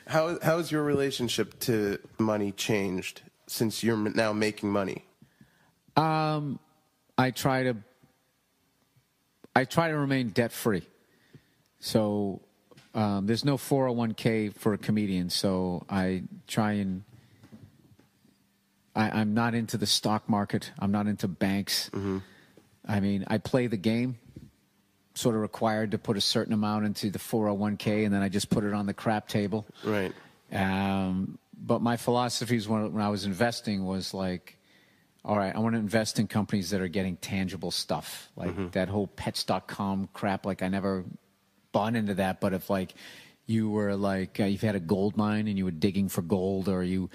How has your relationship to money changed since you're now making money? I try to remain debt free. So there's no 401k for a comedian. So I try and I'm not into the stock market. I'm not into banks. Mm-hmm. I mean, I play the game. Sort of required to put a certain amount into the 401k, and then I just put it on the crap table. Right. But my philosophies when I was investing was like, all right, I want to invest in companies that are getting tangible stuff, like that whole pets.com crap. Like I never bought into that, but if like you were like you've had a gold mine and you were digging for gold, or you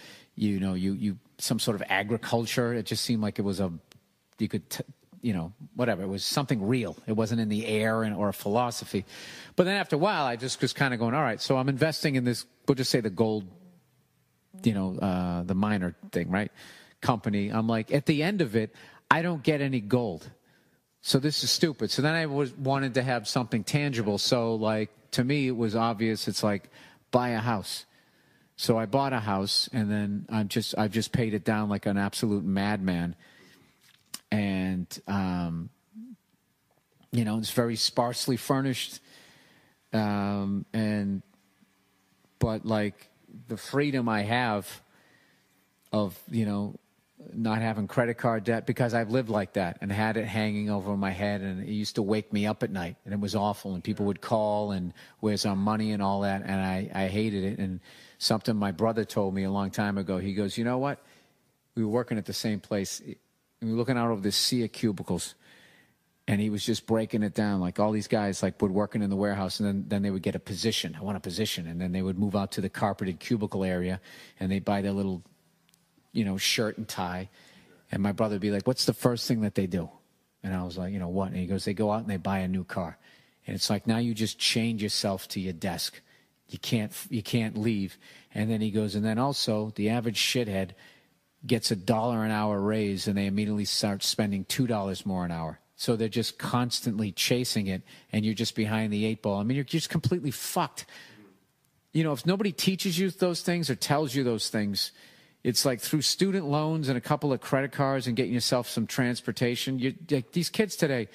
some sort of agriculture, it just seemed like it was you could. Whatever. It was something real. It wasn't in the air or a philosophy. But then after a while, I just was kind of going, all right, so I'm investing in this, we'll just say the gold, the miner thing, right? Company. I'm like, at the end of it, I don't get any gold. So this is stupid. So then I wanted to have something tangible. So like, to me, it was obvious. It's like, buy a house. So I bought a house, and then I've just paid it down like an absolute madman. And, it's very sparsely furnished. But like the freedom I have of, not having credit card debt, because I've lived like that and had it hanging over my head, and it used to wake me up at night, and it was awful. And people would call and where's our money and all that. And I hated it. And something my brother told me a long time ago, he goes, you know what? We were working at the same place. And we were looking out over this sea of cubicles, and he was just breaking it down. Like all these guys like would working in the warehouse, and then they would get a position. I want a position. And then they would move out to the carpeted cubicle area, and they'd buy their little, shirt and tie. And my brother would be like, what's the first thing that they do? And I was like, what? And he goes, they go out and they buy a new car. And it's like, now you just change yourself to your desk. You can't leave. And then he goes, and then also the average shithead gets $1 an hour raise, and they immediately start spending $2 more an hour. So they're just constantly chasing it, and you're just behind the 8 ball. I mean, you're just completely fucked. If nobody teaches you those things or tells you those things, it's like through student loans and a couple of credit cards and getting yourself some transportation. These kids today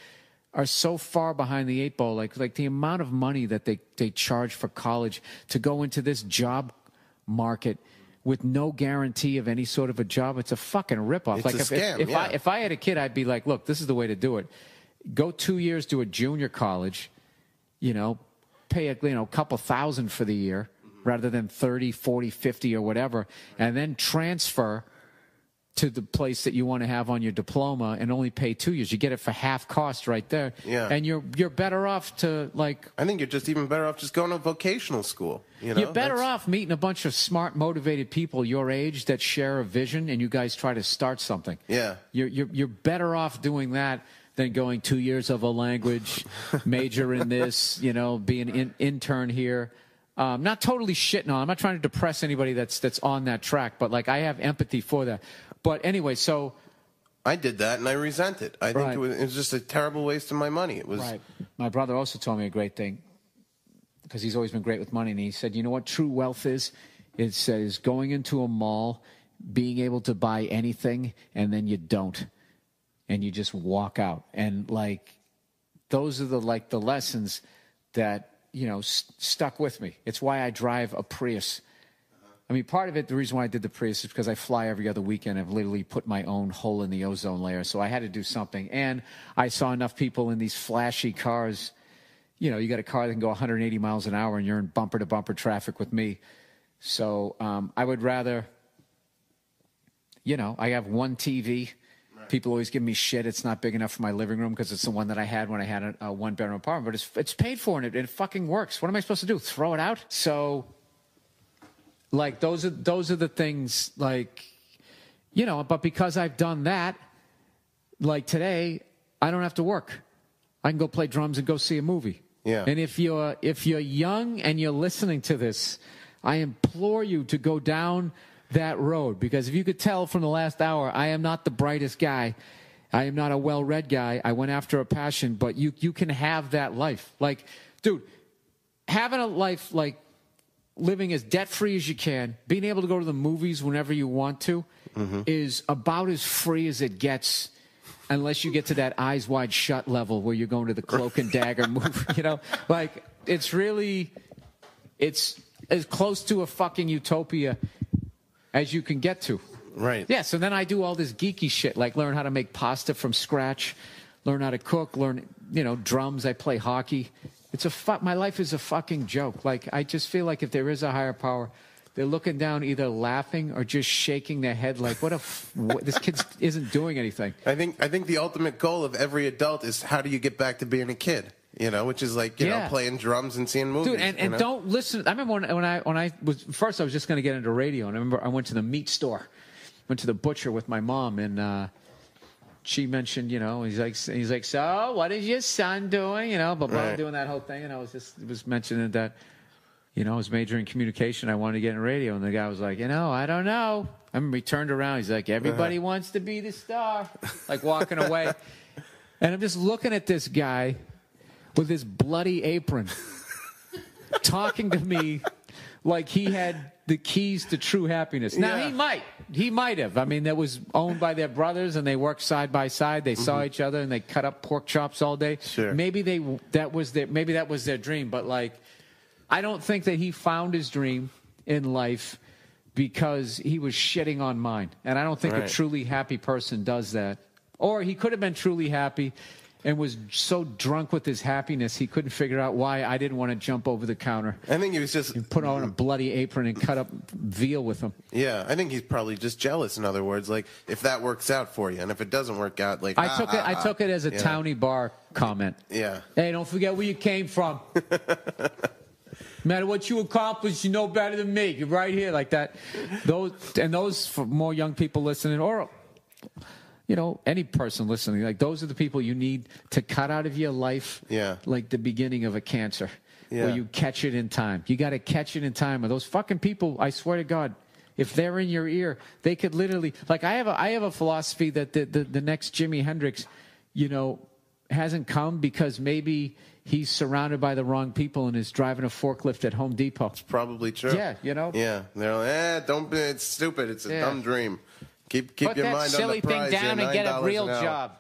are so far behind the 8 ball. Like the amount of money that they charge for college to go into this job market with no guarantee of any sort of a job. It's a fucking ripoff. It's like a scam, if I had a kid, I'd be like, look, this is the way to do it. Go 2 years to a junior college, pay a couple thousand for the year rather than 30, 40, 50 or whatever, and then transfer to the place that you want to have on your diploma and only pay 2 years. You get it for half cost right there. Yeah. And you're better off to like... I think you're just even better off just going to vocational school. You're better off meeting a bunch of smart, motivated people your age that share a vision, and you guys try to start something. Yeah. You're better off doing that than going 2 years of a language, major in this, being an intern here. Not totally shitting on. I'm not trying to depress anybody that's on that track, but like I have empathy for that. But anyway, so I did that, and I resent it. I think it was just a terrible waste of my money. It was right. My brother also told me a great thing, because he's always been great with money, and he said, you know what true wealth is? It says going into a mall, being able to buy anything, and then you don't, and you just walk out. And like those are the lessons that stuck with me. It's why I drive a Prius. I mean, part of it, the reason why I did the Prius is because I fly every other weekend. I've literally put my own hole in the ozone layer, so I had to do something. And I saw enough people in these flashy cars. You got a car that can go 180 miles an hour, and you're in bumper-to-bumper traffic with me. So I would rather, I have one TV. Right. People always give me shit. It's not big enough for my living room because it's the one that I had when I had a one-bedroom apartment. But it's paid for, and it fucking works. What am I supposed to do, throw it out? So... like those are the things, like, but because I've done that, like today, I don't have to work. I can go play drums and go see a movie. Yeah. And if you're young and you're listening to this, I implore you to go down that road, because if you could tell from the last hour, I am not the brightest guy. I am not a well-read guy. I went after a passion, but you can have that life. Like, dude, having a life like living as debt-free as you can, being able to go to the movies whenever you want to, is about as free as it gets, unless you get to that Eyes Wide Shut level where you're going to the Cloak and Dagger movie. You know, like it's as close to a fucking utopia as you can get to. Right. Yeah. So then I do all this geeky shit, like learn how to make pasta from scratch, learn how to cook, learn drums. I play hockey. My life is a fucking joke. Like, I just feel like if there is a higher power, they're looking down, either laughing or just shaking their head like, this kid isn't doing anything. I think the ultimate goal of every adult is how do you get back to being a kid? Which is like, playing drums and seeing movies. Dude, and don't listen. I remember when I was, first I was just going to get into radio, and I remember I went to the meat store, went to the butcher with my mom, and she mentioned, he's like, so what is your son doing? But right. Doing that whole thing, and I was mentioning that, I was majoring in communication. I wanted to get in radio, and the guy was like, I don't know. I remember he turned around. He's like, everybody wants to be the star, like walking away, and I'm just looking at this guy with his bloody apron, talking to me like he had the keys to true happiness. Now, he might have. I mean, that was owned by their brothers, and they worked side by side. They saw each other, and they cut up pork chops all day. Sure. Maybe that was their dream. But like, I don't think that he found his dream in life because he was shitting on mine. And I don't think a truly happy person does that. Or he could have been truly happy and was so drunk with his happiness he couldn't figure out why I didn't want to jump over the counter. I think he was just put on a bloody apron and cut up veal with him. Yeah, I think he's probably just jealous. In other words, like if that works out for you, and if it doesn't work out, like I took it as a towny bar comment. Yeah. Hey, don't forget where you came from. No matter what you accomplish, you know better than me. You're right here, like that. Those for more young people listening, or any person listening, like those are the people you need to cut out of your life, like the beginning of a cancer, where you catch it in time. You got to catch it in time. Or those fucking people, I swear to God, if they're in your ear, they could literally, like I have a philosophy that the next Jimi Hendrix, hasn't come because maybe he's surrounded by the wrong people and is driving a forklift at Home Depot. It's probably true. Yeah, Yeah, they're like, don't be, it's stupid. It's a dumb dream. Keep your mind on the prize. Put that silly thing down and get a real job.